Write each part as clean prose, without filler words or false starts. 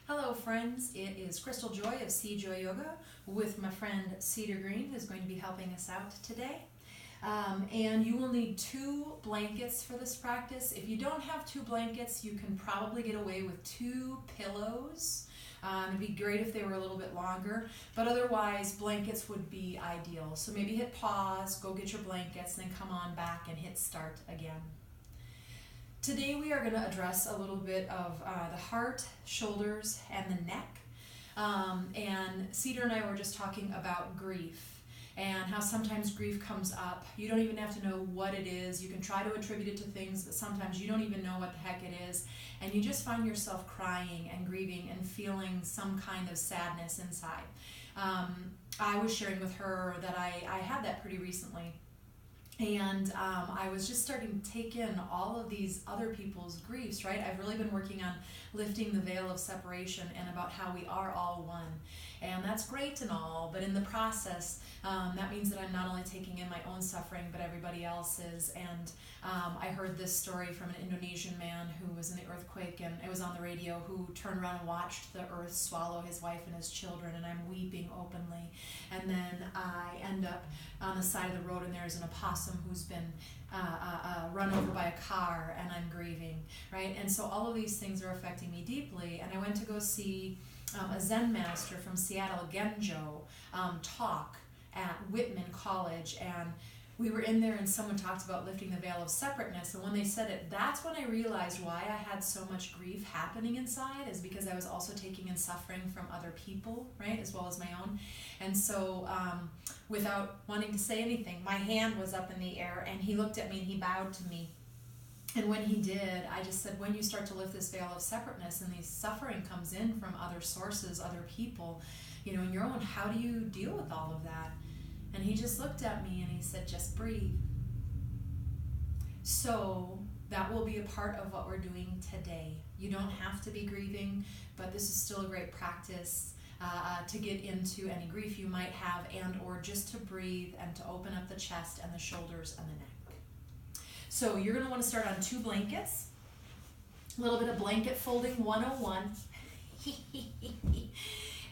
Hello friends, it is CJoy of CJoy Yoga with my friend Cedar Green, who's going to be helping us out today. And you will need 2 blankets for this practice. If you don't have 2 blankets, you can probably get away with 2 pillows. It'd be great if they were a little bit longer, but otherwise blankets would be ideal. So maybe hit pause, go get your blankets, then come on back and hit start again. Today we are going to address a little bit of the heart, shoulders, and the neck. And Cedar and I were just talking about grief and how sometimes grief comes up. You don't even have to know what it is. You can try to attribute it to things, but sometimes you don't even know what the heck it is. And you just find yourself crying and grieving and feeling some kind of sadness inside. I was sharing with her that I had that pretty recently. And I was just starting to take in all of these other people's griefs, right? I've really been working on lifting the veil of separation and about how we are all one. And that's great and all, but in the process, that means that I'm not only taking in my own suffering, but everybody else's. And I heard this story from an Indonesian man who was in the earthquake, and it was on the radio, who turned around and watched the earth swallow his wife and his children, and I'm weeping openly. And then I end up on the side of the road, and there's an opossum who's been run over by a car, and I'm grieving, right? And so all of these things are affecting me deeply. And I went to go see a Zen master from Seattle, Genjo, talk at Whitman College, and we were in there and someone talked about lifting the veil of separateness, and when they said it, that's when I realized why I had so much grief happening inside, is because I was also taking in suffering from other people, right, as well as my own. And so without wanting to say anything, my hand was up in the air and he looked at me and he bowed to me. And when he did, I just said, when you start to lift this veil of separateness and these suffering comes in from other sources, other people, you know, in your own, how do you deal with all of that? And he just looked at me and he said, just breathe. So that will be a part of what we're doing today. You don't have to be grieving, but this is still a great practice to get into any grief you might have, and or just to breathe and to open up the chest and the shoulders and the neck. So you're going to want to start on 2 blankets. A little bit of blanket folding 101.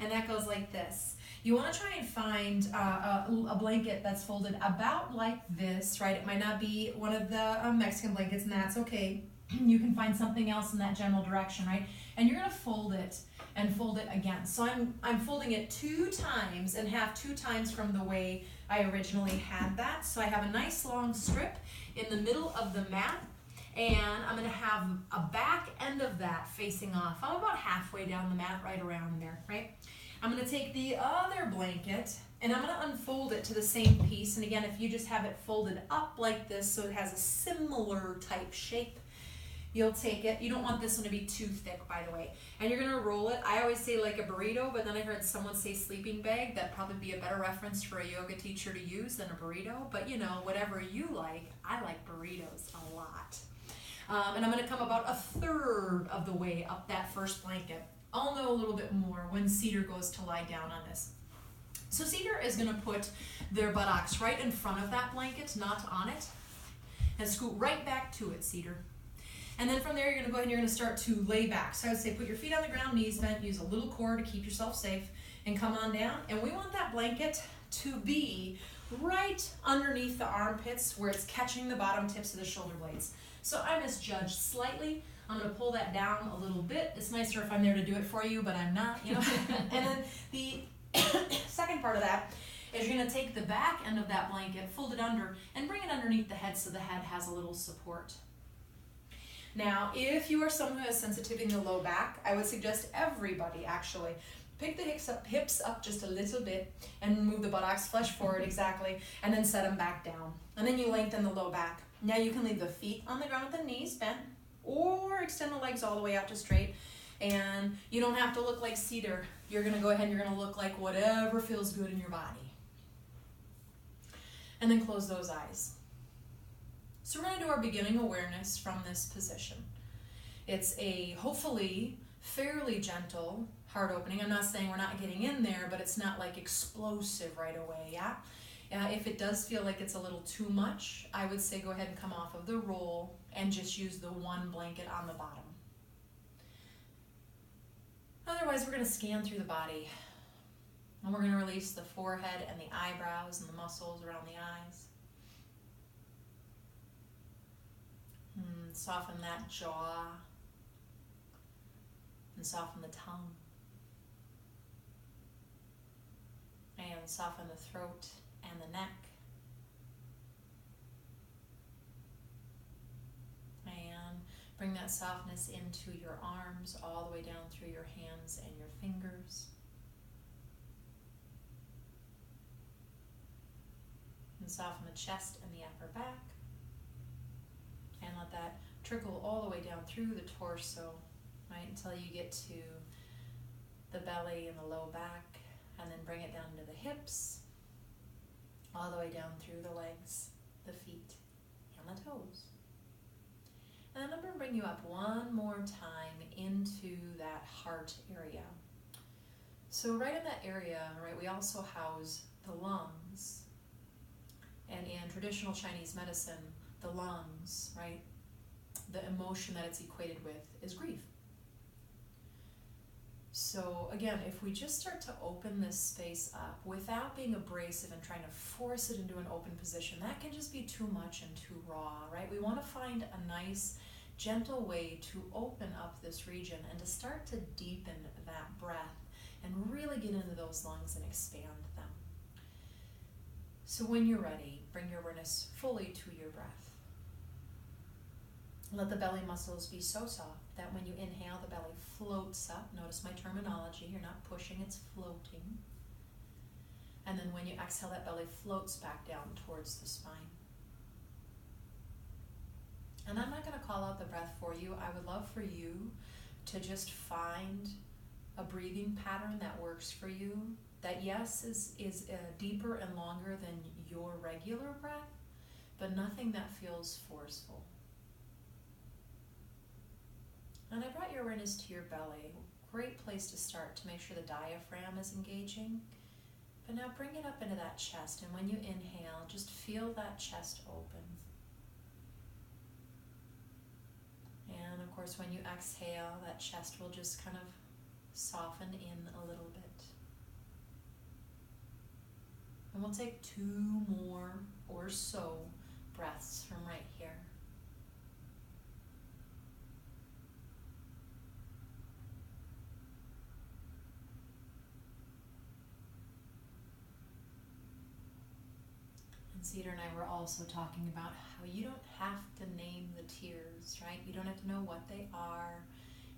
And that goes like this. You want to try and find a blanket that's folded about like this, right? It might not be one of the Mexican blankets, and that's okay. You can find something else in that general direction, right? And you're going to fold it and fold it again. So I'm folding it 2 times and half 2 times from the way I originally had that. So I have a nice long strip in the middle of the mat, and I'm going to have a back end of that facing off. I'm about halfway down the mat, right around there, right? I'm going to take the other blanket and I'm going to unfold it to the same piece. And again, if you just have it folded up like this so it has a similar type shape, you'll take it. You don't want this one to be too thick, by the way. And you're going to roll it. I always say like a burrito, but then I heard someone say sleeping bag. That'd probably be a better reference for a yoga teacher to use than a burrito. But you know, whatever you like, I like burritos a lot. And I'm going to come about 1/3 of the way up that first blanket. I'll know a little bit more when Cedar goes to lie down on this. So Cedar is going to put their buttocks right in front of that blanket, not on it, and scoot right back to it, Cedar. And then from there, you're going to go ahead and you're going to start to lay back. So I would say put your feet on the ground, knees bent, use a little core to keep yourself safe, and come on down. And we want that blanket to be right underneath the armpits where it's catching the bottom tips of the shoulder blades. So I misjudged slightly. I'm going to pull that down a little bit. It's nicer if I'm there to do it for you, but I'm not, you know. And then the second part of that is you're going to take the back end of that blanket, fold it under, and bring it underneath the head so the head has a little support. Now, if you are someone who has sensitivity in the low back, I would suggest everybody actually pick the hips up just a little bit and move the buttocks flesh forward, exactly, and then set them back down. And then you lengthen the low back. Now you can leave the feet on the ground with the knees bent, or extend the legs all the way out to straight. And you don't have to look like Cedar. You're going to go ahead and you're going to look like whatever feels good in your body. And then close those eyes. So we're going to do our beginning awareness from this position. It's a hopefully fairly gentle heart opening. I'm not saying we're not getting in there, but it's not like explosive right away, yeah? If it does feel like it's a little too much, I would say go ahead and come off of the roll and just use the 1 blanket on the bottom. otherwise, we're going to scan through the body. And we're going to release the forehead and the eyebrows and the muscles around the eyes. Soften that jaw. And soften the tongue. And soften the throat and the neck. And bring that softness into your arms, all the way down through your hands and your fingers. And soften the chest and the upper back. And let that trickle all the way down through the torso, right, until you get to the belly and the low back, and then bring it down to the hips, all the way down through the legs, the feet, and the toes. And then I'm going to bring you up one more time into that heart area. So right in that area, right, we also house the lungs. And in traditional Chinese medicine, the lungs, right, the emotion that it's equated with is grief. So again, if we just start to open this space up without being abrasive and trying to force it into an open position, that can just be too much and too raw, right? We want to find a nice, gentle way to open up this region and to start to deepen that breath and really get into those lungs and expand them. So when you're ready, bring your awareness fully to your breath. Let the belly muscles be so soft that when you inhale, the belly floats up. Notice my terminology, you're not pushing, it's floating. And then when you exhale, that belly floats back down towards the spine. And I'm not going to call out the breath for you. I would love for you to just find a breathing pattern that works for you, that yes, is deeper and longer than your regular breath, but nothing that feels forceful. And I brought your awareness to your belly. Great place to start to make sure the diaphragm is engaging. But now bring it up into that chest, and when you inhale, just feel that chest open. And of course, when you exhale, that chest will just kind of soften in a little bit. And we'll take 2 more or so breaths from right here. Cedar and I were also talking about how you don't have to name the tears, right? You don't have to know what they are.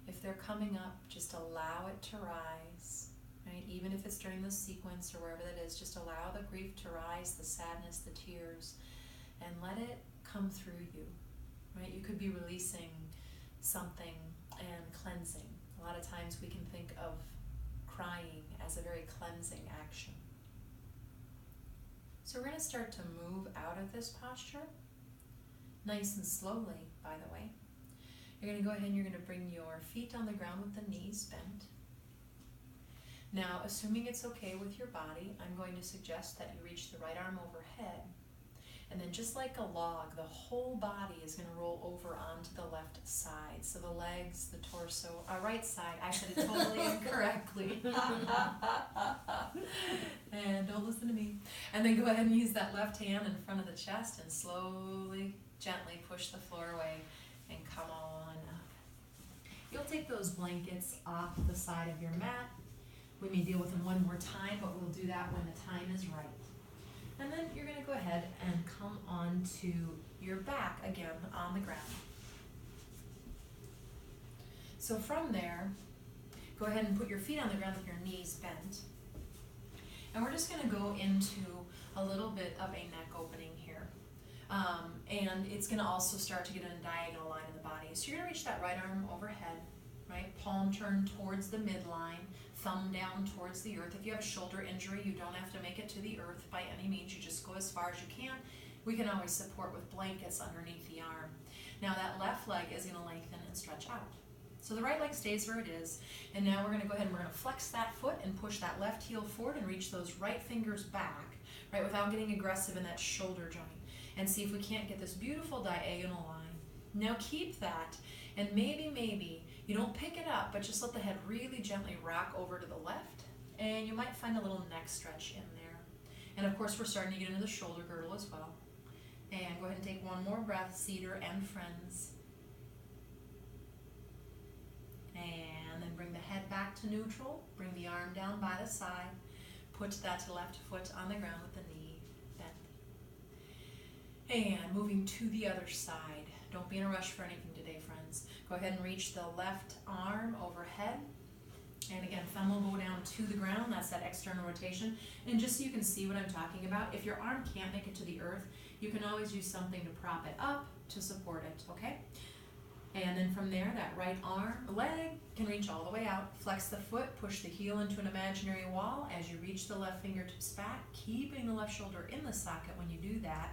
If they're coming up, just allow it to rise, right? Even if it's during the sequence or wherever that is, just allow the grief to rise, the sadness, the tears, and let it come through you, right? You could be releasing something and cleansing. A lot of times we can think of crying as a very cleansing action. So we're going to start to move out of this posture, nice and slowly, by the way. You're going to go ahead and you're going to bring your feet on the ground with the knees bent. Now, assuming it's okay with your body, I'm going to suggest that you reach the right arm overhead. And then just like a log, the whole body is going to roll over onto the left side. So the legs, the torso, right side. I said it totally incorrectly. And don't listen to me. And then go ahead and use that left hand in front of the chest and slowly, gently push the floor away and come on up. You'll take those blankets off the side of your mat. We may deal with them one more time, but we'll do that when the time is right. And then you're going to go ahead and come onto your back again on the ground. So from there, go ahead and put your feet on the ground with your knees bent. And we're just going to go into a little bit of a neck opening here. And it's going to also start to get in a diagonal line in the body. So you're going to reach that right arm overhead, right? Palm turn towards the midline. Thumb down towards the earth. If you have a shoulder injury, you don't have to make it to the earth by any means. You just go as far as you can. We can always support with blankets underneath the arm. Now that left leg is going to lengthen and stretch out. So the right leg stays where it is. And now we're going to go ahead and we're going to flex that foot and push that left heel forward and reach those right fingers back, right, without getting aggressive in that shoulder joint. And see if we can't get this beautiful diagonal line. Now keep that, and maybe You don't pick it up, but just let the head really gently rock over to the left, and you might find a little neck stretch in there. And of course, we're starting to get into the shoulder girdle as well. And go ahead and take one more breath, Cedar and friends. And then bring the head back to neutral. Bring the arm down by the side. Put that left foot on the ground with the knee bent. And moving to the other side. Don't be in a rush for anything today, friends. Go ahead and reach the left arm overhead. And again, thumb will go down to the ground. That's that external rotation. And just so you can see what I'm talking about, if your arm can't make it to the earth, you can always use something to prop it up to support it, okay? And then from there, that right arm, leg can reach all the way out. Flex the foot, push the heel into an imaginary wall as you reach the left fingertips back, keeping the left shoulder in the socket when you do that.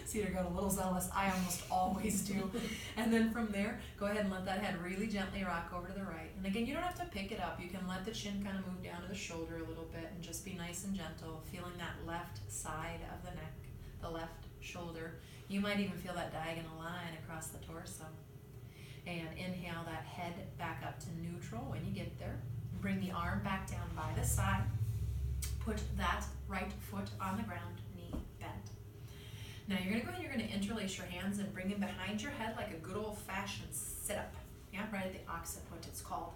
Cedar got a little zealous. I almost always do. And then from there, go ahead and let that head really gently rock over to the right. And again, you don't have to pick it up. You can let the chin kind of move down to the shoulder a little bit and just be nice and gentle, feeling that left side of the neck, the left shoulder. You might even feel that diagonal line across the torso. And inhale that head back up to neutral when you get there. Bring the arm back down by the side. Put that right foot on the ground, knee bent. Now you're gonna go ahead and you're gonna interlace your hands and bring them behind your head like a good old-fashioned sit-up. Yeah, right at the occiput it's called.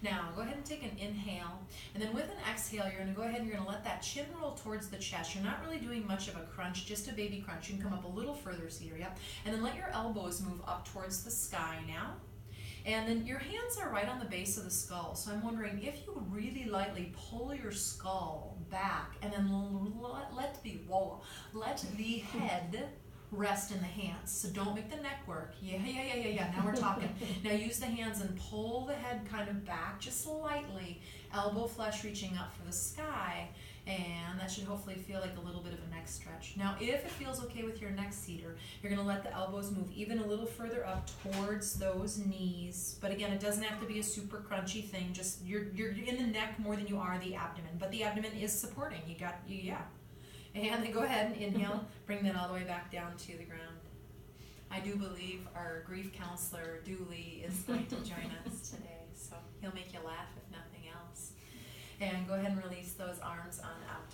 Now go ahead and take an inhale, and then with an exhale, you're gonna go ahead and you're gonna let that chin roll towards the chest. You're not really doing much of a crunch, just a baby crunch. You can come up a little further, Cedar, yep. And then let your elbows move up towards the sky now. And then your hands are right on the base of the skull. So I'm wondering if you would really lightly pull your skull back and then let the head rest in the hands. So don't make the neck work. Yeah. Now we're talking. Now use the hands and pull the head kind of back just slightly. Elbow flesh reaching up for the sky. And that should hopefully feel like a little bit of a neck stretch. Now, if it feels okay with your neck, Cedar, you're going to let the elbows move even a little further up towards those knees. But again, it doesn't have to be a super crunchy thing. Just you're in the neck more than you are the abdomen. But the abdomen is supporting. Yeah. And then go ahead and inhale. Bring that all the way back down to the ground. I do believe our grief counselor, Dooley, is going to join us today. So he'll make you laugh if nothing else. And go ahead and release those arms on out.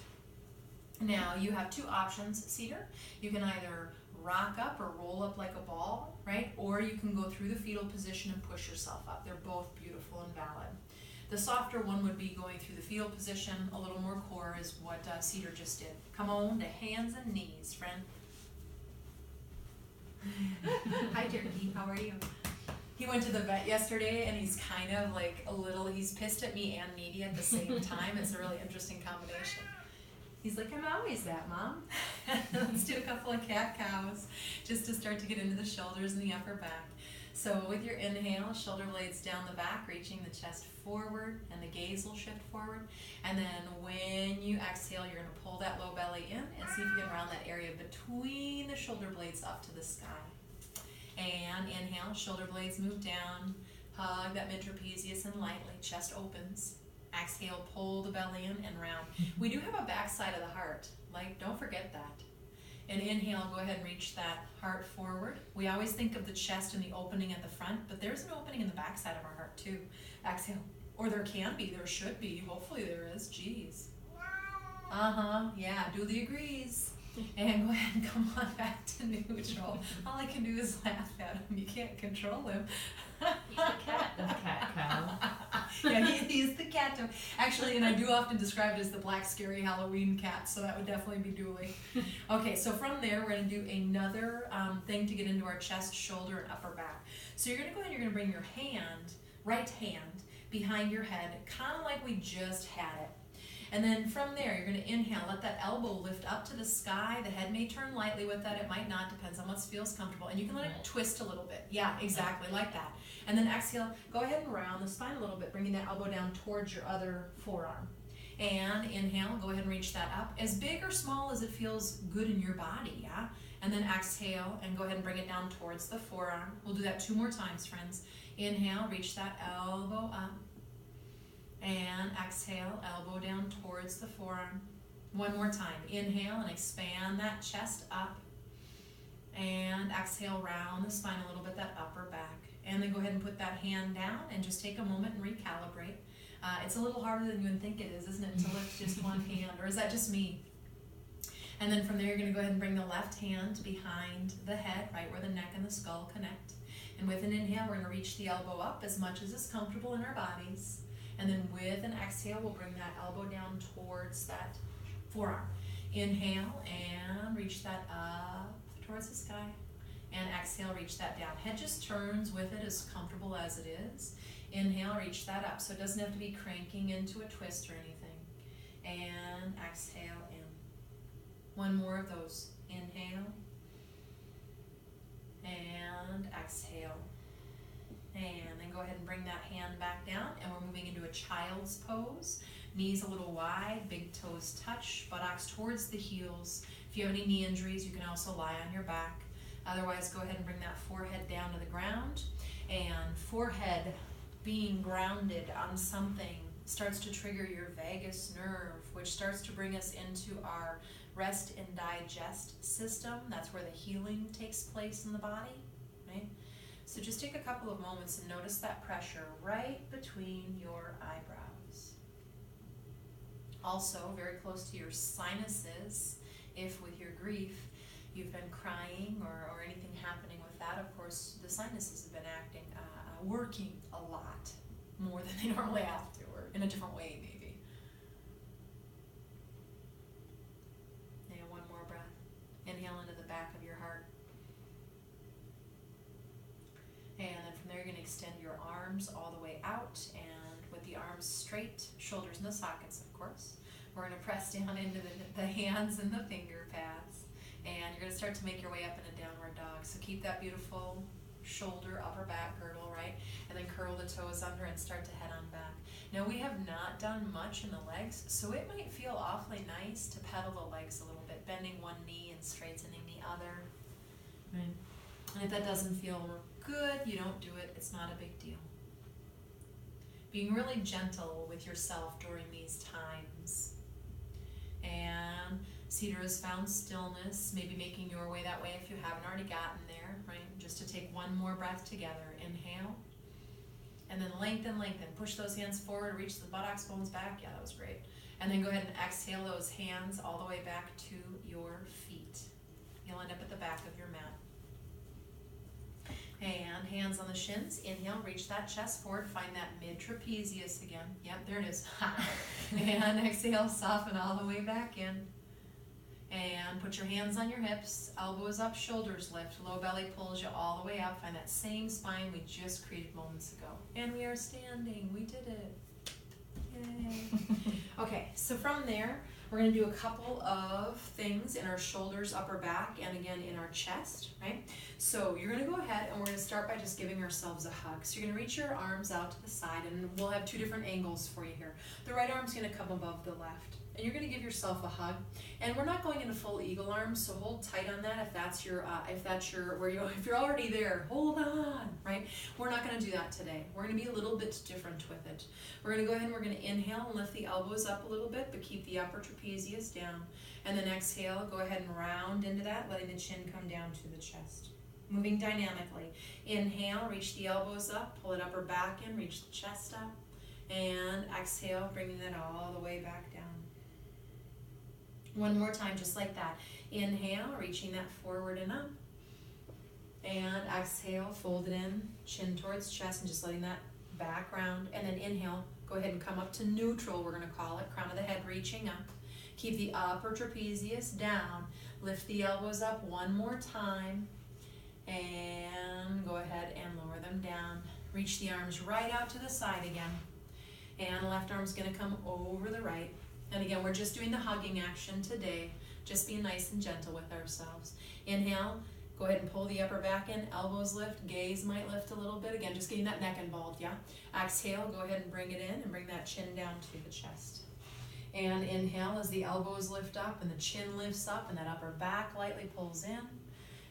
Now you have two options, Cedar. You can either rock up or roll up like a ball, right? Or you can go through the fetal position and push yourself up. They're both beautiful and valid. The softer one would be going through the fetal position, a little more core is what Cedar just did. Come on to hands and knees, friend. Hi, Turkey. How are you? He went to the vet yesterday, and he's kind of like he's pissed at me and needy at the same time. It's a really interesting combination. He's like, I'm always that, Mom. Let's do a couple of cat-cows just to start to get into the shoulders and the upper back. So with your inhale, shoulder blades down the back, reaching the chest forward, and the gaze will shift forward. And then when you exhale, you're going to pull that low belly in and see if you can round that area between the shoulder blades up to the sky. And inhale, shoulder blades move down, hug that mid-trapezius and lightly, chest opens. Exhale, pull the belly in and round. We do have a back side of the heart, don't forget that. And inhale, go ahead and reach that heart forward. We always think of the chest and the opening at the front, but there's an opening in the back side of our heart too. Exhale, or there can be, there should be, hopefully there is, geez. Yeah, Dooley agrees. And go ahead and come on back to neutral. All I can do is laugh at him. You can't control him. He's the cat of cat cow. Yeah, he's the cat. Actually, and I do often describe it as the black scary Halloween cat, so that would definitely be Dooley. Okay, so from there, we're going to do another thing to get into our chest, shoulder, and upper back. So you're going to go ahead and you're going to bring your right hand, behind your head, kind of like we just had it. And then from there, you're going to inhale, let that elbow lift up to the sky. The head may turn lightly with that. It might not, depends on what feels comfortable. And you can let it twist a little bit. Yeah, exactly, like that. And then exhale, go ahead and round the spine a little bit, bringing that elbow down towards your other forearm. And inhale, go ahead and reach that up, as big or small as it feels good in your body, yeah? And then exhale, and go ahead and bring it down towards the forearm. We'll do that 2 more times, friends. Inhale, reach that elbow up. And exhale, elbow down towards the forearm. 1 more time. Inhale and expand that chest up. And exhale, round the spine a little bit, that upper back. And then go ahead and put that hand down and just take a moment and recalibrate. It's a little harder than you would think it is, isn't it, to lift just one hand, or is that just me? And then from there, you're going to go ahead and bring the left hand behind the head, right where the neck and the skull connect. And with an inhale, we're going to reach the elbow up as much as is comfortable in our bodies. And then with an exhale, we'll bring that elbow down towards that forearm. Inhale and reach that up towards the sky. And exhale, reach that down. Head just turns with it as comfortable as it is. Inhale, reach that up. So it doesn't have to be cranking into a twist or anything. And exhale in. One more of those. Inhale. And exhale. And then go ahead and bring that hand back down, and we're moving into a child's pose. Knees a little wide, big toes touch, buttocks towards the heels. If you have any knee injuries, you can also lie on your back. Otherwise, go ahead and bring that forehead down to the ground. And forehead being grounded on something starts to trigger your vagus nerve, which starts to bring us into our rest and digest system. That's where the healing takes place in the body, right? So just take a couple of moments and notice that pressure right between your eyebrows. Also, very close to your sinuses, if with your grief you've been crying or anything happening with that, of course, the sinuses have been working a lot more than they normally have to, or in a different way maybe. And one more breath. Inhale into the back of your heart. And then from there, you're going to extend your arms all the way out, and with the arms straight, shoulders in the sockets, of course. We're going to press down into the hands and the finger pads, and you're going to start to make your way up in a downward dog. So keep that beautiful shoulder, upper back girdle, right? And then curl the toes under and start to head on back. Now, we have not done much in the legs, so it might feel awfully nice to pedal the legs a little bit, bending one knee and straightening the other. Right. And if that doesn't feel good, you don't do it. It's not a big deal. Being really gentle with yourself during these times. And Cedar has found stillness, maybe making your way that way if you haven't already gotten there, right? Just to take one more breath together. Inhale. And then lengthen, lengthen. Push those hands forward, reach the buttocks, bones back. Yeah, that was great. And then go ahead and exhale those hands all the way back to your feet. You'll end up at the back of your mat. And hands on the shins. Inhale, reach that chest forward. Find that mid-trapezius again. Yep, there it is. And exhale, soften all the way back in. And put your hands on your hips. Elbows up, shoulders lift. Low belly pulls you all the way up. Find that same spine we just created moments ago. And we are standing. We did it. Yay. Okay, so from there, we're going to do a couple of things in our shoulders, upper back, and again in our chest, right? So you're going to go ahead and we're going to start by just giving ourselves a hug. So you're going to reach your arms out to the side, and we'll have two different angles for you here. The right arm's going to come above the left, and you're going to give yourself a hug. And we're not going into full eagle arms, so hold tight on that. If you're already there, hold on, right? We're not going to do that today. We're going to be a little bit different with it. We're going to go ahead and we're going to inhale and lift the elbows up a little bit, but keep the upper trapezius down. And then exhale, go ahead and round into that, letting the chin come down to the chest. Moving dynamically. Inhale, reach the elbows up, pull it upper back in, reach the chest up. And exhale, bringing that all the way back down. One more time, just like that. Inhale, reaching that forward and up. And exhale, fold it in, chin towards chest, and just letting that back round. And then inhale, go ahead and come up to neutral, we're going to call it. Crown of the head reaching up. Keep the upper trapezius down. Lift the elbows up one more time. And go ahead and lower them down. Reach the arms right out to the side again. And left arm's going to come over the right. And again, we're just doing the hugging action today. Just being nice and gentle with ourselves. Inhale, go ahead and pull the upper back in, elbows lift, gaze might lift a little bit. Again, just getting that neck involved, yeah? Exhale, go ahead and bring it in and bring that chin down to the chest. And inhale as the elbows lift up and the chin lifts up and that upper back lightly pulls in.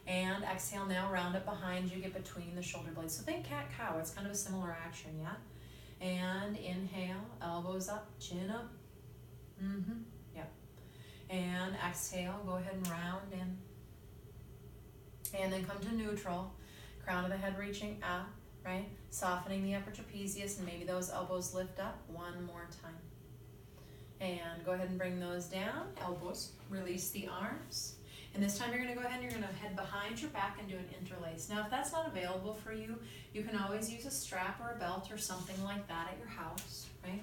And exhale now, round up behind you, get between the shoulder blades. So think cat-cow, it's kind of a similar action, yeah? And inhale, elbows up, chin up. Yep. And exhale, go ahead and round in. And then come to neutral. Crown of the head reaching up, right? Softening the upper trapezius, and maybe those elbows lift up one more time. And go ahead and bring those down, elbows, release the arms. And this time you're gonna go ahead and you're gonna head behind your back and do an interlace. Now if that's not available for you, you can always use a strap or a belt or something like that at your house, right?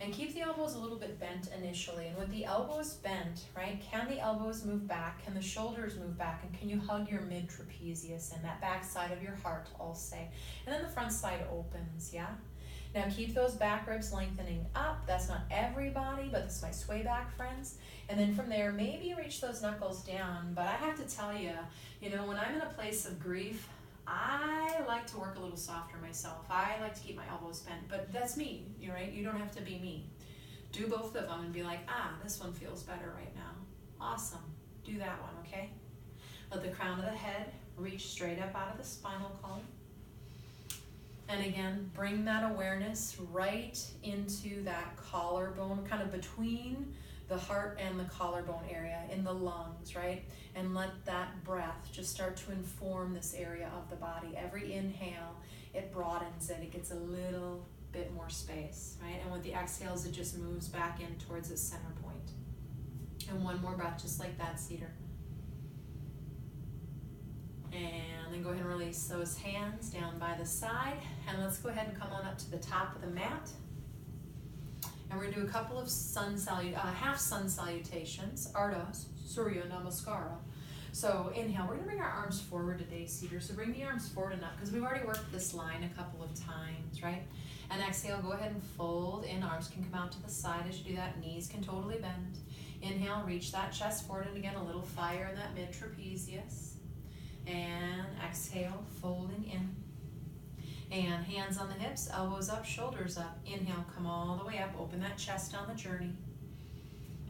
And keep the elbows a little bit bent initially. And with the elbows bent, right, can the elbows move back? Can the shoulders move back? And can you hug your mid-trapezius and that back side of your heart, I'll say. And then the front side opens, yeah? Now keep those back ribs lengthening up. That's not everybody, but this might sway back, friends. And then from there, maybe reach those knuckles down. But I have to tell you, when I'm in a place of grief, I like to work a little softer myself. I like to keep my elbows bent, but that's me, right? You don't have to be me. Do both of them and be like, this one feels better right now. Awesome. Do that one, okay? Let the crown of the head reach straight up out of the spinal column. And again, bring that awareness right into that collarbone, kind of between the heart and the collarbone area, in the lungs, right? And let that breath just start to inform this area of the body. Every inhale, it broadens it. It gets a little bit more space, right? And with the exhales, it just moves back in towards its center point. And one more breath, just like that, Cedar. And then go ahead and release those hands down by the side. And let's go ahead and come on up to the top of the mat. And we're going to do a couple of half sun salutations, Ardha Surya Namaskara. So inhale, we're going to bring our arms forward today, Cedar. So bring the arms forward enough, because we've already worked this line a couple of times, right? And exhale, go ahead and fold in. Arms can come out to the side as you do that. Knees can totally bend. Inhale, reach that chest forward, and again, a little fire in that mid-trapezius. And exhale, folding in. And hands on the hips, elbows up, shoulders up. Inhale, come all the way up, open that chest on the journey.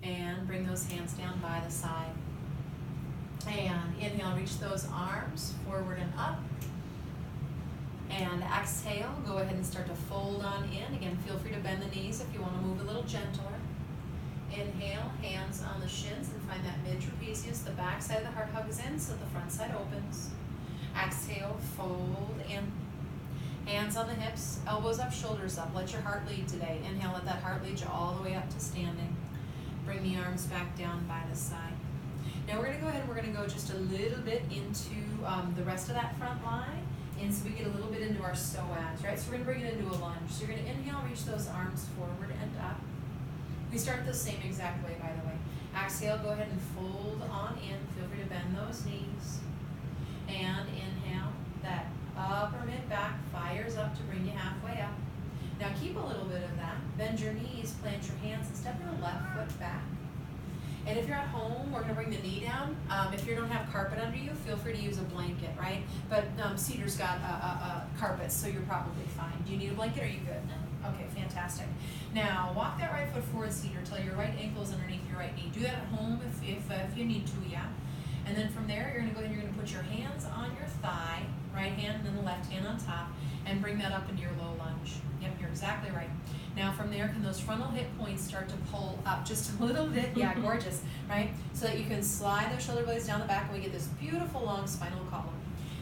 And bring those hands down by the side. And inhale, reach those arms forward and up. And exhale, go ahead and start to fold on in. Again, feel free to bend the knees if you want to move a little gentler. Inhale, hands on the shins, and find that mid-trapezius. The back side of the heart hugs in, so the front side opens. Exhale, fold in. Hands on the hips, elbows up, shoulders up. Let your heart lead today. Inhale, let that heart lead you all the way up to standing. Bring the arms back down by the side. Now we're going to go ahead and we're going to go just a little bit into the rest of that front line. And so we get a little bit into our psoas, right? So we're going to bring it into a lunge. So you're going to inhale, reach those arms forward and up. We start the same exact way, by the way. Exhale, go ahead and fold on in. Feel free to bend those knees. And inhale, that upper mid-back fires up to bring you halfway up. Now keep a little bit of that. Bend your knees, plant your hands, and step your left foot back. And if you're at home, we're going to bring the knee down. If you don't have carpet under you, feel free to use a blanket, right? But Cedar's got carpet, so you're probably fine. Do you need a blanket, or are you good? No. Okay, fantastic. Now, walk that right foot forward, Cedar, till your right ankle is underneath your right knee. Do that at home if you need to, yeah? And then from there, you're going to go ahead and you're going to put your hands on your thigh, right hand and then the left hand on top, and bring that up into your low lunge. Yep, you're exactly right. Now from there, can those frontal hip points start to pull up just a little bit? Yeah, gorgeous, right? So that you can slide those shoulder blades down the back, and we get this beautiful long spinal column.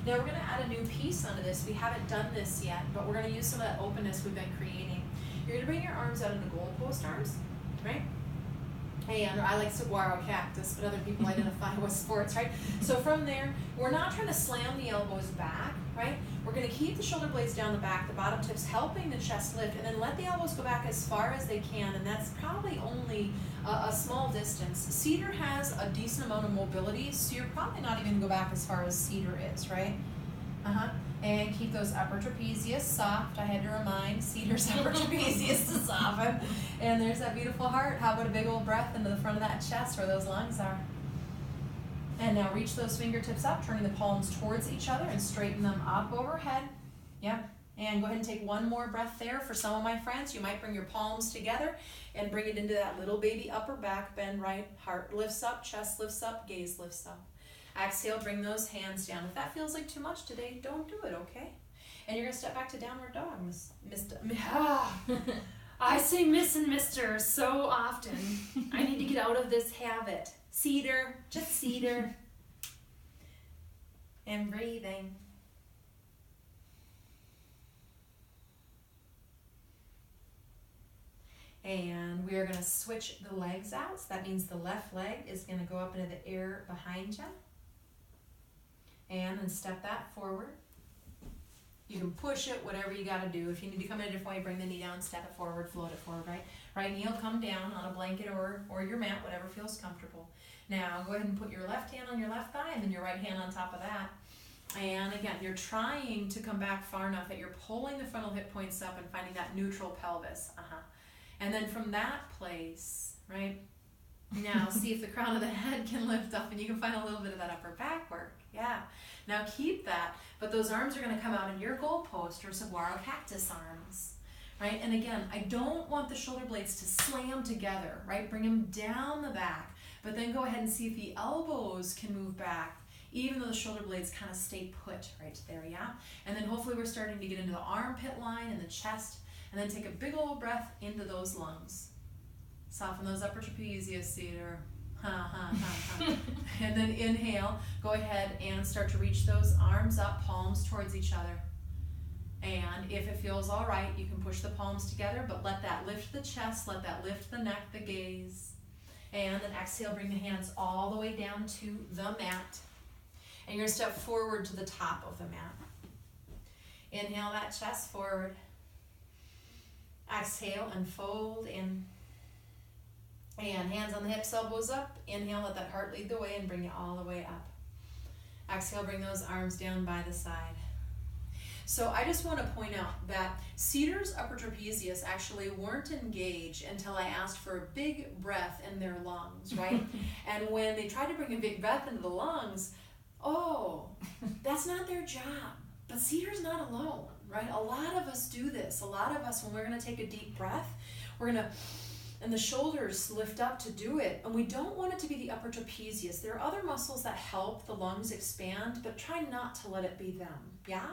Now we're going to add a new piece onto this. We haven't done this yet, but we're going to use some of that openness we've been creating. You're going to bring your arms out into goalpost arms, right? And I like saguaro cactus, but other people identify with sports, right? So from there, we're not trying to slam the elbows back, right? We're going to keep the shoulder blades down the back, the bottom tips helping the chest lift, and then let the elbows go back as far as they can, and that's probably only a small distance. Cedar has a decent amount of mobility, so you're probably not even going to go back as far as Cedar is, right? And keep those upper trapezius soft. I had to remind Cedar's upper trapezius to soften. And there's that beautiful heart. How about a big old breath into the front of that chest where those lungs are? And now reach those fingertips up, turning the palms towards each other and straighten them up overhead. Yep. And go ahead and take one more breath there. For some of my friends, you might bring your palms together and bring it into that little baby upper back bend, right? Heart lifts up, chest lifts up, gaze lifts up. Exhale, bring those hands down. If that feels like too much today, don't do it, okay? And you're going to step back to downward dog, I say miss and mister so often. I need to get out of this habit. Cedar, just Cedar. And breathing. And we are going to switch the legs out. So that means the left leg is going to go up into the air behind you. And then step that forward. You can push it, whatever you got to do. If you need to come in a different way, bring the knee down, step it forward, float it forward, right? Right knee will come down on a blanket or your mat, whatever feels comfortable. Now go ahead and put your left hand on your left thigh and then your right hand on top of that. And again, you're trying to come back far enough that you're pulling the frontal hip points up and finding that neutral pelvis. And then from that place, right, now see if the crown of the head can lift up and you can find a little bit of that upper back work. Yeah. Now keep that, but those arms are going to come out in your goalpost or saguaro cactus arms, right? And again, I don't want the shoulder blades to slam together, right? Bring them down the back, but then go ahead and see if the elbows can move back, even though the shoulder blades kind of stay put right there, yeah? And then hopefully we're starting to get into the armpit line and the chest, and then take a big old breath into those lungs. Soften those upper trapezius, Cedar. And then inhale, go ahead and start to reach those arms up, palms towards each other. And if it feels all right, you can push the palms together, but let that lift the chest, let that lift the neck, the gaze. And then exhale, bring the hands all the way down to the mat. And you're going to step forward to the top of the mat. Inhale that chest forward. Exhale and fold in. And hands on the hips, elbows up. Inhale, let that heart lead the way and bring you all the way up. Exhale, bring those arms down by the side. So I just want to point out that Cedar's upper trapezius actually weren't engaged until I asked for a big breath in their lungs, right? And when they tried to bring a big breath into the lungs, oh, that's not their job. But Cedar's not alone, right? A lot of us do this. A lot of us, when we're going to take a deep breath, we're going to, and the shoulders lift up to do it. And we don't want it to be the upper trapezius. There are other muscles that help the lungs expand, but try not to let it be them, yeah?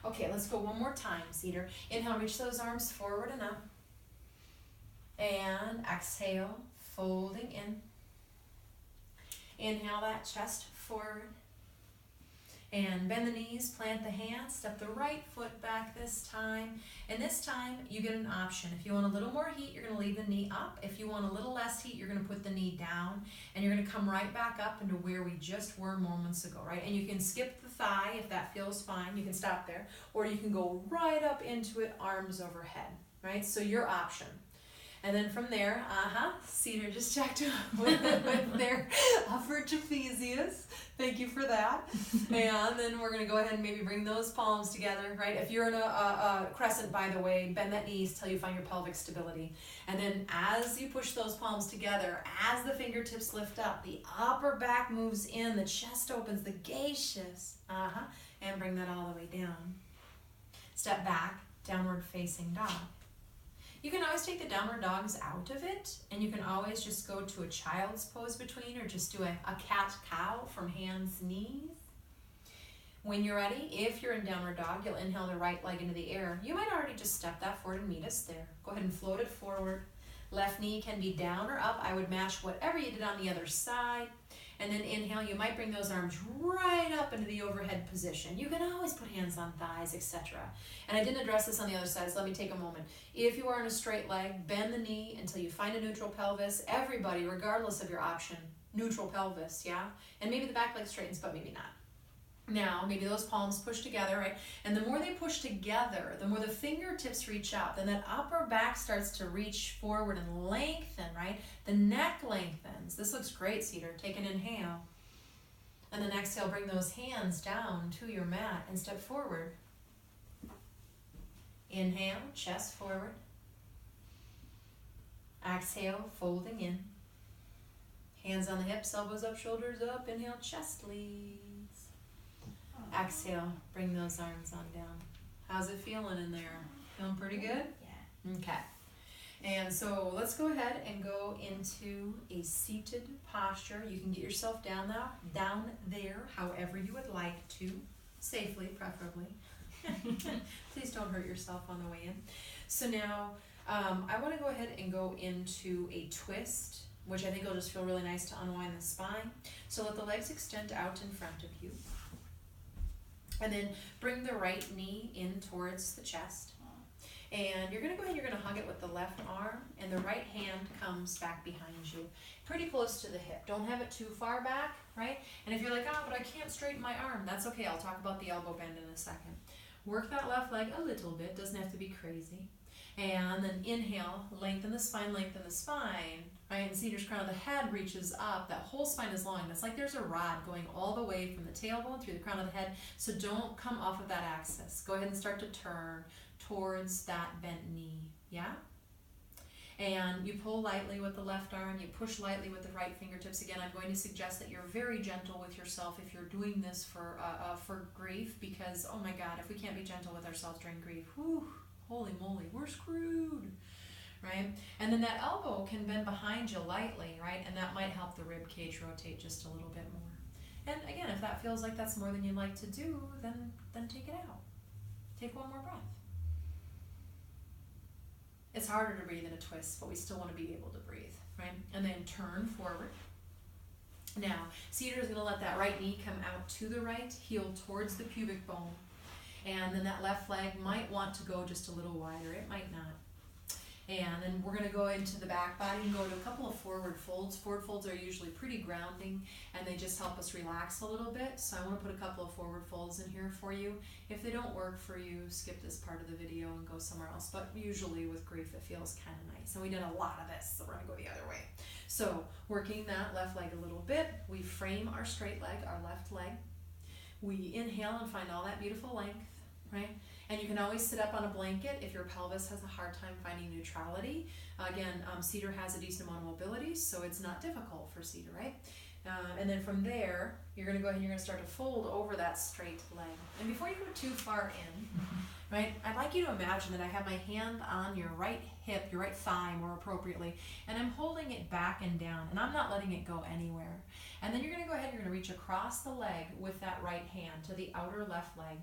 Okay, let's go one more time, Cedar. Inhale, reach those arms forward and up. And exhale, folding in. Inhale that chest forward. And bend the knees, plant the hands, step the right foot back this time. And this time, you get an option. If you want a little more heat, you're going to leave the knee up. If you want a little less heat, you're going to put the knee down. And you're going to come right back up into where we just were moments ago, right? And you can skip the thigh if that feels fine. You can stop there. Or you can go right up into it, arms overhead, right? So your option. And then from there, Cedar just checked with their upper trapezius. Thank you for that. And then we're going to go ahead and maybe bring those palms together, right? If you're in a crescent, by the way, bend that knees till you find your pelvic stability. And then as you push those palms together, as the fingertips lift up, the upper back moves in, the chest opens, the gaze shifts. And bring that all the way down. Step back, downward facing dog. You can always take the downward dogs out of it, and you can always just go to a child's pose between, or just do a cat-cow from hands, knees. When you're ready, if you're in downward dog, you'll inhale the right leg into the air. You might already just step that forward and meet us there. Go ahead and float it forward. Left knee can be down or up. I would match whatever you did on the other side. And then inhale, you might bring those arms right up into the overhead position. You can always put hands on thighs, etc. And I didn't address this on the other side, so let me take a moment. If you are on a straight leg, bend the knee until you find a neutral pelvis. Everybody, regardless of your option, neutral pelvis, yeah? And maybe the back leg straightens, but maybe not. Now, maybe those palms push together, right? And the more they push together, the more the fingertips reach out. Then that upper back starts to reach forward and lengthen, right? The neck lengthens. This looks great, Cedar. Take an inhale. And then exhale, bring those hands down to your mat and step forward. Inhale, chest forward. Exhale, folding in. Hands on the hips, elbows up, shoulders up. Inhale, chest leads. Exhale, bring those arms on down. How's it feeling in there? Feeling pretty good? Yeah. Okay. And so let's go ahead and go into a seated posture. You can get yourself down there, however you would like to, safely, preferably. Please don't hurt yourself on the way in. So now, I want to go ahead and go into a twist, which I think will just feel really nice to unwind the spine. So let the legs extend out in front of you. And then bring the right knee in towards the chest. And you're going to go ahead and you're going to hug it with the left arm and the right hand comes back behind you, pretty close to the hip. Don't have it too far back, right? And if you're like, oh, but I can't straighten my arm, that's okay. I'll talk about the elbow bend in a second. Work that left leg a little bit, doesn't have to be crazy. And then inhale, lengthen the spine, right? And Cedar's crown of the head reaches up, that whole spine is long. It's like there's a rod going all the way from the tailbone through the crown of the head, so don't come off of that axis. Go ahead and start to turn towards that bent knee, yeah? And you pull lightly with the left arm, you push lightly with the right fingertips. Again, I'm going to suggest that you're very gentle with yourself if you're doing this for grief, because, oh my God, if we can't be gentle with ourselves during grief, whew, holy moly, we're screwed, right? And then that elbow can bend behind you lightly, right? And that might help the rib cage rotate just a little bit more. And again, if that feels like that's more than you'd like to do, then take it out. Take one more breath. It's harder to breathe in a twist, but we still want to be able to breathe, right? And then turn forward. Now, Cedar is going to let that right knee come out to the right, heel towards the pubic bone. And then that left leg might want to go just a little wider. It might not. And then we're going to go into the back body and go to a couple of forward folds. Forward folds are usually pretty grounding, and they just help us relax a little bit. So I want to put a couple of forward folds in here for you. If they don't work for you, skip this part of the video and go somewhere else. But usually with grief, it feels kind of nice. And we did a lot of this, so we're going to go the other way. So working that left leg a little bit, we frame our straight leg, our left leg. We inhale and find all that beautiful length, right? And you can always sit up on a blanket if your pelvis has a hard time finding neutrality. Again, Cedar has a decent amount of mobility, so it's not difficult for Cedar, right? And then from there, you're going to go ahead and you're going to start to fold over that straight leg. And before you go too far in, right, I'd like you to imagine that I have my hand on your right hip, your right thigh more appropriately, and I'm holding it back and down, and I'm not letting it go anywhere. And then you're going to go ahead and you're going to reach across the leg with that right hand to the outer left leg.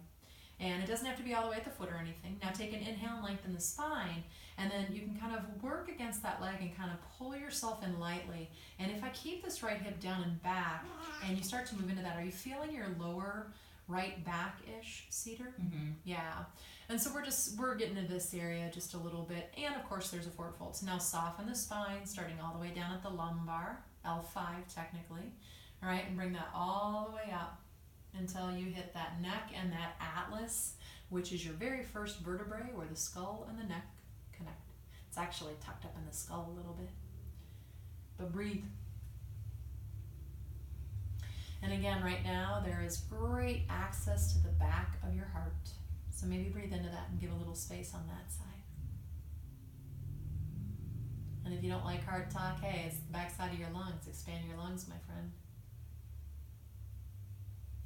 And it doesn't have to be all the way at the foot or anything. Now take an inhale and lengthen the spine, and then you can kind of work against that leg and kind of pull yourself in lightly. And if I keep this right hip down and back, and you start to move into that, are you feeling your lower right back-ish, Cedar? Mm-hmm. Yeah. And so we're getting into this area just a little bit. And of course there's a forward fold. So now soften the spine, starting all the way down at the lumbar, L5 technically. All right, and bring that all the way up until you hit that neck and that atlas, which is your very first vertebrae where the skull and the neck connect. It's actually tucked up in the skull a little bit. But breathe. And again, right now, there is great access to the back of your heart. So maybe breathe into that and give a little space on that side. And if you don't like heart talk, hey, it's the back side of your lungs. Expand your lungs, my friend.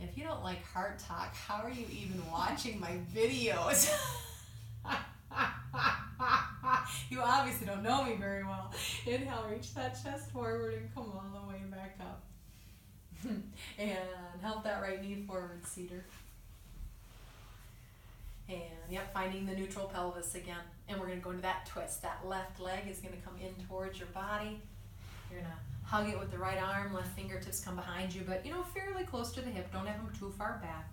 If you don't like heart talk, how are you even watching my videos? You obviously don't know me very well. Inhale, reach that chest forward and come all the way back up. And help that right knee forward, Cedar. And yep, finding the neutral pelvis again. And we're going to go into that twist. That left leg is going to come in towards your body. You're going to hug it with the right arm, left fingertips come behind you, but fairly close to the hip. Don't have them too far back.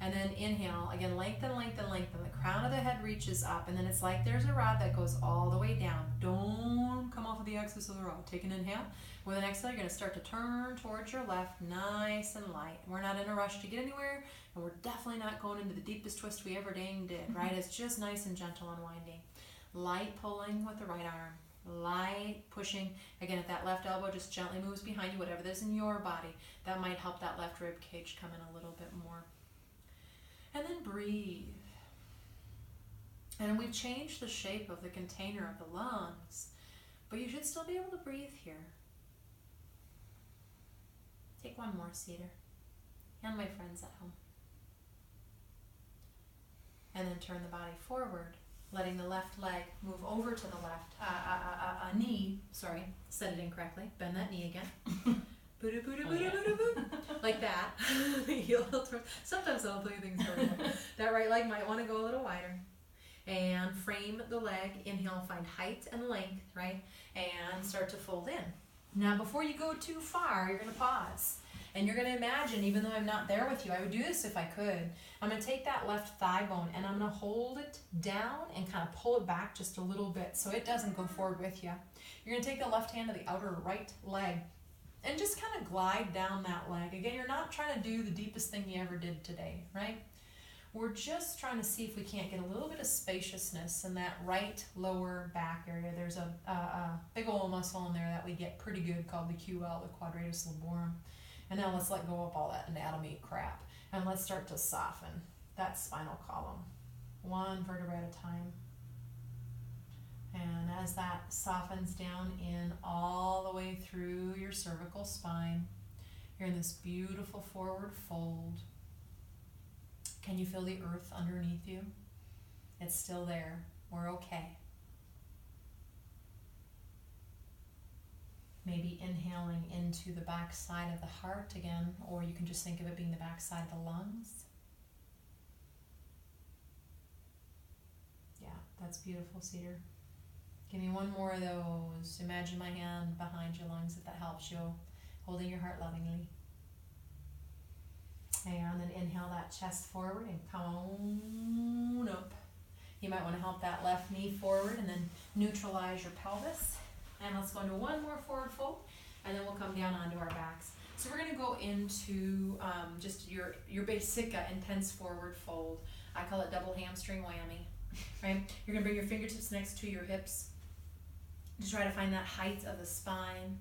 And then inhale, again, lengthen, lengthen, lengthen. The crown of the head reaches up, and then it's like there's a rod that goes all the way down. Don't come off of the axis of the rod. Take an inhale. With an exhale, you're going to start to turn towards your left, nice and light. We're not in a rush to get anywhere, and we're definitely not going into the deepest twist we ever dang did, right? It's just nice and gentle unwinding. Light pulling with the right arm. Light pushing. Again, if that left elbow just gently moves behind you, whatever there's in your body, that might help that left rib cage come in a little bit more. And then breathe. And we've changed the shape of the container of the lungs, but you should still be able to breathe here. Take one more, Cedar, and my friends at home. And then turn the body forward, letting the left leg move over to the left knee. Sorry, said it incorrectly. Bend that knee again. Like that. Sometimes I'll play things right. That right leg might want to go a little wider. And frame the leg. Inhale, find height and length, right? And start to fold in. Now, before you go too far, you're going to pause. And you're gonna imagine, even though I'm not there with you, I would do this if I could. I'm gonna take that left thigh bone and I'm gonna hold it down and kind of pull it back just a little bit so it doesn't go forward with you. You're gonna take the left hand to the outer right leg and just kind of glide down that leg. Again, you're not trying to do the deepest thing you ever did today, right? We're just trying to see if we can't get a little bit of spaciousness in that right lower back area. There's a big old muscle in there that we get pretty good called the QL, the quadratus lumborum. And now let's let go of all that anatomy crap. And let's start to soften that spinal column, one vertebra at a time. And as that softens down in all the way through your cervical spine, you're in this beautiful forward fold. Can you feel the earth underneath you? It's still there. We're okay. Maybe inhaling into the back side of the heart again, or you can just think of it being the back side of the lungs. Yeah, that's beautiful, Cedar. Give me one more of those. Imagine my hand behind your lungs if that helps you, holding your heart lovingly. And then inhale that chest forward and come on up. You might want to help that left knee forward and then neutralize your pelvis. And let's go into one more forward fold, and then we'll come down onto our backs. So we're going to go into just your basic intense forward fold. I call it double hamstring whammy. Right? You're going to bring your fingertips next to your hips to try to find that height of the spine.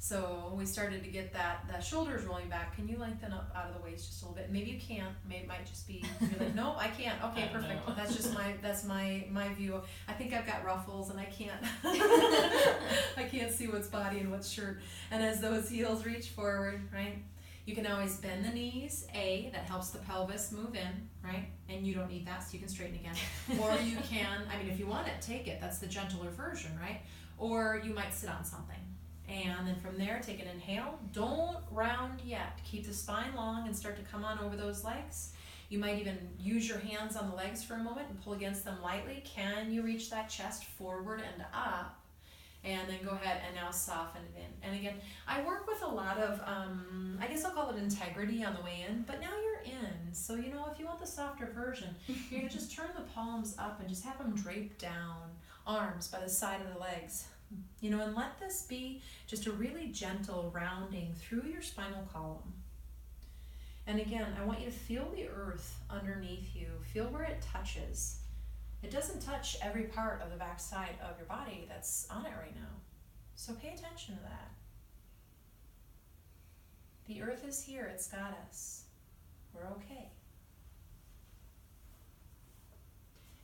So we started to get the shoulders rolling back. Can you lengthen up out of the waist just a little bit? Maybe you can't. Maybe it might just be, you're like, no, I can't. Okay, perfect. That's just my view. I think I've got ruffles and I can't I can't see what's body and what's shirt. And as those heels reach forward, right? You can always bend the knees, that helps the pelvis move in, right? And you don't need that, so you can straighten again. Or you can, if you want it, take it. That's the gentler version, right? Or you might sit on something. And then from there, take an inhale. Don't round yet. Keep the spine long and start to come on over those legs. You might even use your hands on the legs for a moment and pull against them lightly. Can you reach that chest forward and up? And then go ahead and now soften it in. And again, I work with a lot of, I guess I'll call it integrity on the way in, but now you're in. So, if you want the softer version, you're going to just turn the palms up and just have them drape down, arms by the side of the legs. And let this be just a really gentle rounding through your spinal column. And again, I want you to feel the earth underneath you. Feel where it touches. It doesn't touch every part of the back side of your body that's on it right now. So pay attention to that. The earth is here. It's got us. We're okay.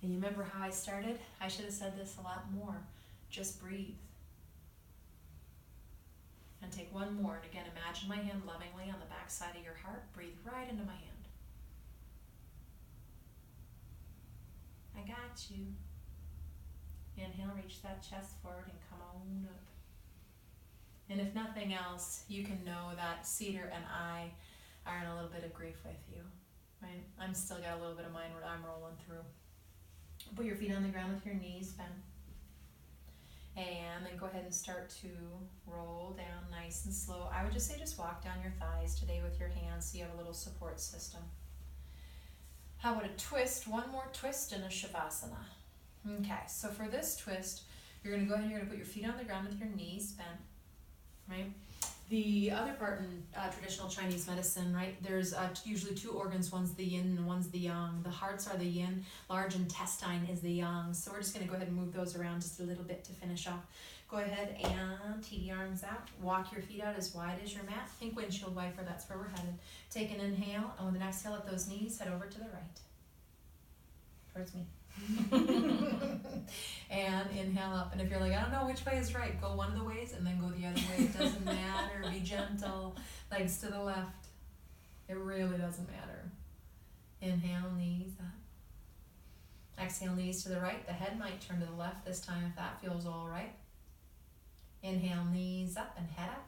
And you remember how I started? I should have said this a lot more. Just breathe. And take one more. And again, imagine my hand lovingly on the back side of your heart. Breathe right into my hand. I got you. Inhale, reach that chest forward and come on up. And if nothing else, you can know that Cedar and I are in a little bit of grief with you. Right? I'm still got a little bit of mine where I'm rolling through. Put your feet on the ground with your knees bent. And then go ahead and start to roll down nice and slow. I would just say just walk down your thighs today with your hands so you have a little support system. How about a twist? One more twist in a Shavasana. Okay, so for this twist, you're going to go ahead and you're going to put your feet on the ground with your knees bent. Right? The other part in traditional Chinese medicine, right, there's usually two organs, one's the yin and one's the yang. The hearts are the yin, large intestine is the yang. So we're just going to go ahead and move those around just a little bit to finish off. Go ahead and tee the arms out. Walk your feet out as wide as your mat. Think windshield wiper, that's where we're headed. Take an inhale, and with an exhale, let those knees head over to the right. Towards me. And inhale up. And if you're like, I don't know which way is right, go one of the ways and then go the other way. It doesn't matter. Be gentle. Legs to the left. It really doesn't matter. Inhale, knees up. Exhale, knees to the right. The head might turn to the left this time if that feels all right. Inhale, knees up and head up.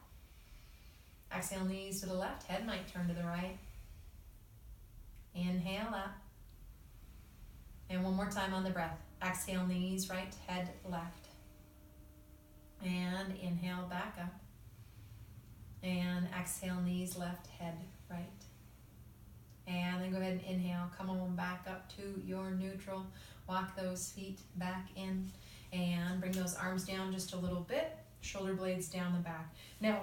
Exhale, knees to the left. Head might turn to the right. Inhale up. And one more time on the breath. Exhale, knees right, head left. And inhale, back up. And exhale, knees left, head right. And then go ahead and inhale, come on back up to your neutral. Walk those feet back in and bring those arms down just a little bit, shoulder blades down the back. Now,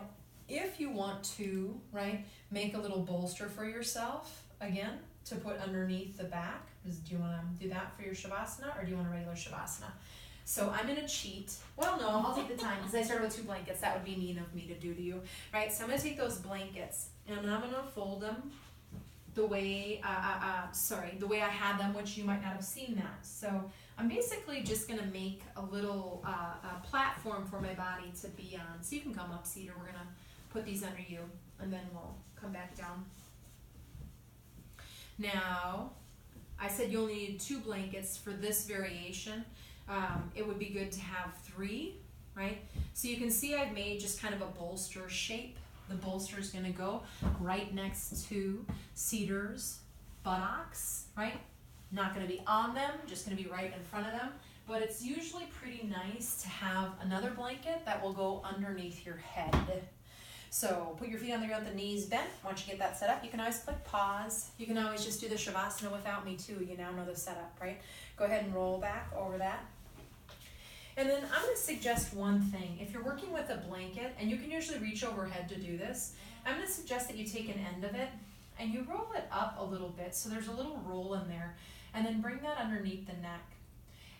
if you want to, right, make a little bolster for yourself, again, to put underneath the back, do you want to do that for your Shavasana or do you want a regular Shavasana? So I'm going to cheat. Well, no, I'll take the time because I started with 2 blankets. That would be mean of me to do to you, right? So I'm going to take those blankets and I'm going to fold them the way, the way I had them, which you might not have seen that. So I'm basically just going to make a little platform for my body to be on. So you can come up, Cedar. We're going to put these under you and then we'll come back down. Now, I said you only need 2 blankets for this variation. It would be good to have 3, right? So you can see I've made just kind of a bolster shape. The bolster is going to go right next to Cedar's buttocks, right? Not going to be on them, just going to be right in front of them. But it's usually pretty nice to have another blanket that will go underneath your head. So put your feet on the ground, the knees bent. Once you get that set up, you can always click pause. You can always just do the Shavasana without me too. You now know the setup, right? Go ahead and roll back over that. And then I'm going to suggest one thing. If you're working with a blanket, and you can usually reach overhead to do this, I'm going to suggest that you take an end of it and you roll it up a little bit so there's a little roll in there, and then bring that underneath the neck.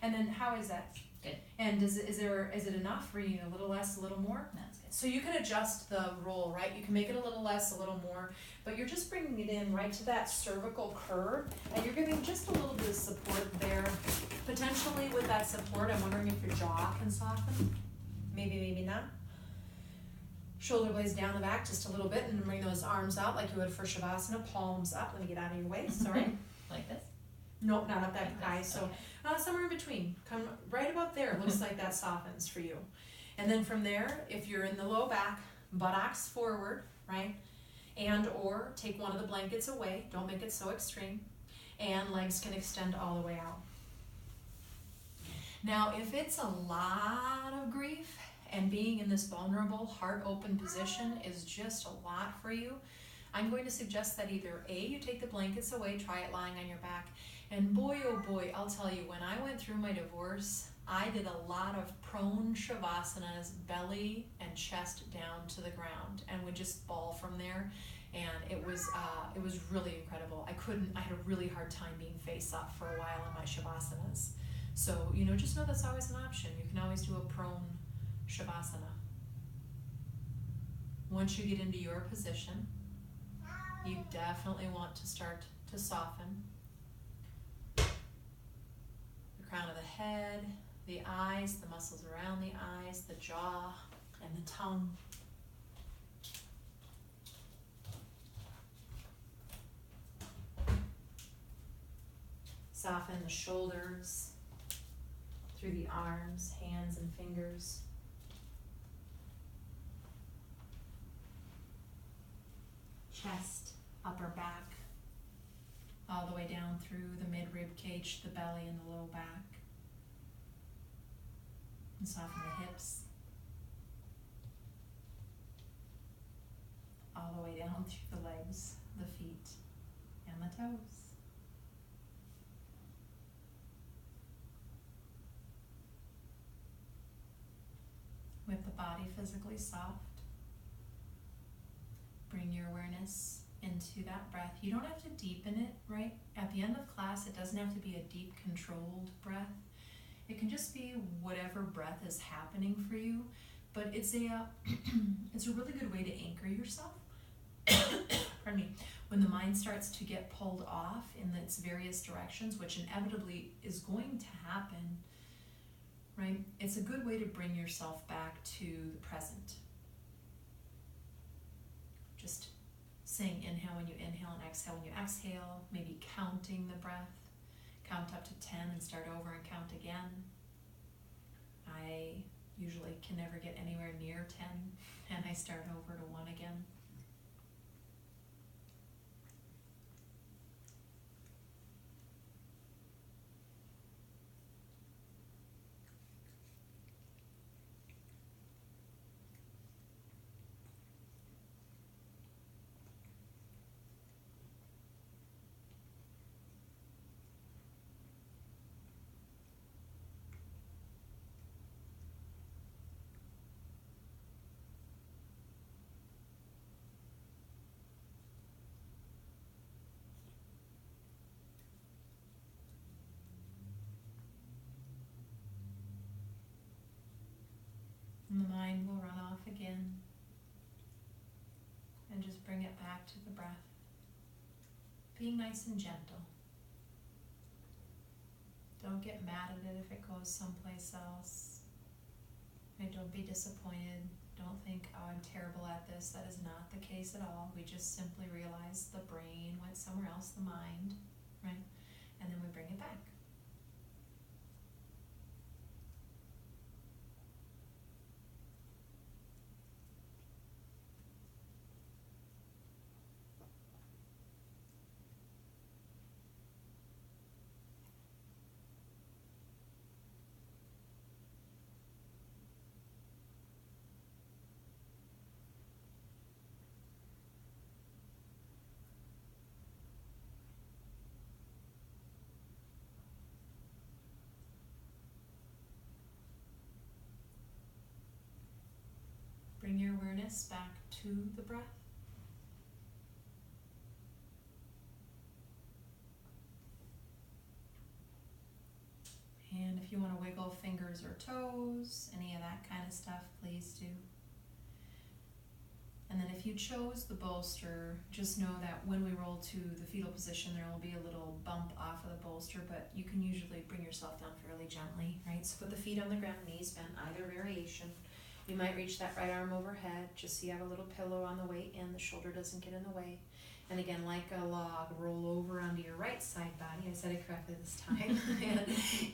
And then how is that? Good. And is it enough for you? A little less, a little more? That's good. So you can adjust the roll, right? You can make it a little less, a little more, but you're just bringing it in right to that cervical curve, and you're giving just a little bit of support there. Potentially with that support, I'm wondering if your jaw can soften. Maybe, maybe not. Shoulder blades down the back just a little bit, and bring those arms out like you would for Shavasana, palms up. Let me get out of your way, sorry. Like this? Nope, not up that Like high, this, so okay. somewhere in between. Come right about there. It looks like that softens for you. And then from there, if you're in the low back, buttocks forward, right? And or take one of the blankets away. Don't make it so extreme. And legs can extend all the way out. Now, if it's a lot of grief and being in this vulnerable, heart open position is just a lot for you, I'm going to suggest that either A, you take the blankets away, try it lying on your back. And boy, oh boy, I'll tell you, when I went through my divorce, I did a lot of prone Shavasanas, belly and chest down to the ground, and would just ball from there. And it was really incredible. I had a really hard time being face up for a while in my Shavasanas. So, just know that's always an option. You can always do a prone Shavasana. Once you get into your position, you definitely want to start to soften the crown of the head, the eyes, the muscles around the eyes, the jaw, and the tongue. Soften the shoulders through the arms, hands, and fingers. Chest, upper back, all the way down through the mid-rib cage, the belly, and the low back. And soften the hips, all the way down through the legs, the feet, and the toes. With the body physically soft, bring your awareness into that breath. You don't have to deepen it, right? At the end of class, it doesn't have to be a deep, controlled breath. It can just be whatever breath is happening for you, but it's a it's a really good way to anchor yourself. Pardon me. When the mind starts to get pulled off in its various directions, which inevitably is going to happen, right? It's a good way to bring yourself back to the present. Just saying inhale when you inhale and exhale when you exhale, maybe counting the breath. Count up to 10 and start over and count again. I usually can never get anywhere near 10 and I start over to 1 again. And the mind will run off again. And just bring it back to the breath. Being nice and gentle. Don't get mad at it if it goes someplace else. And don't be disappointed. Don't think, oh, I'm terrible at this. That is not the case at all. We just simply realize the brain went somewhere else, the mind, right? And then we bring it back. Bring your awareness back to the breath. And if you want to wiggle fingers or toes, any of that kind of stuff, please do. And then if you chose the bolster, just know that when we roll to the fetal position, there will be a little bump off of the bolster, but you can usually bring yourself down fairly gently, right? So put the feet on the ground, knees bent, either variation. You might reach that right arm overhead, just so you have a little pillow on the way in, the shoulder doesn't get in the way. And again, like a log, roll over onto your right side body. I said it correctly this time. And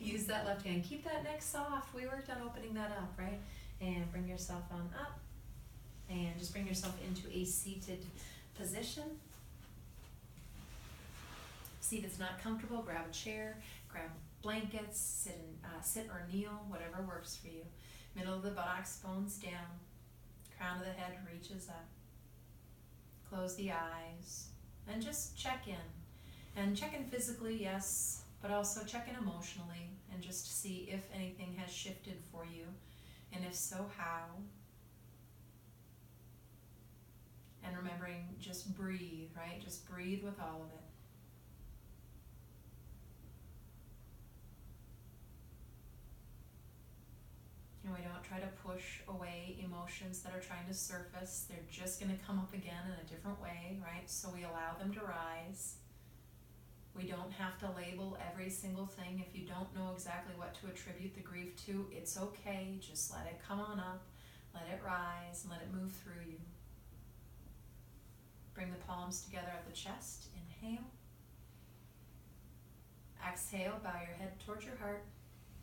use that left hand. Keep that neck soft. We worked on opening that up, right? And bring yourself on up. And just bring yourself into a seated position. See if it's not comfortable, grab a chair, grab blankets, sit or kneel, whatever works for you. Middle of the buttocks, bones down. Crown of the head reaches up. Close the eyes and just check in. And check in physically, yes, but also check in emotionally and just see if anything has shifted for you. And if so, how? And remembering, just breathe, right? Just breathe with all of it. And we don't try to push away emotions that are trying to surface. They're just going to come up again in a different way, right? So we allow them to rise. We don't have to label every single thing. If you don't know exactly what to attribute the grief to, it's okay. Just let it come on up, let it rise, and let it move through you. Bring the palms together at the chest. Inhale. Exhale, bow your head towards your heart.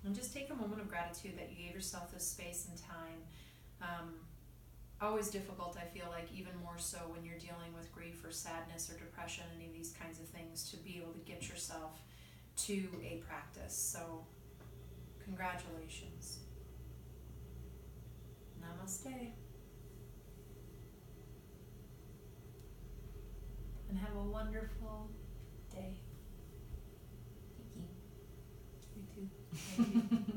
And just take a moment of gratitude that you gave yourself this space and time. Always difficult, I feel like, even more so when you're dealing with grief or sadness or depression, any of these kinds of things, to be able to get yourself to a practice. So, congratulations. Namaste. And have a wonderful day. Thank you. You too. Thank you.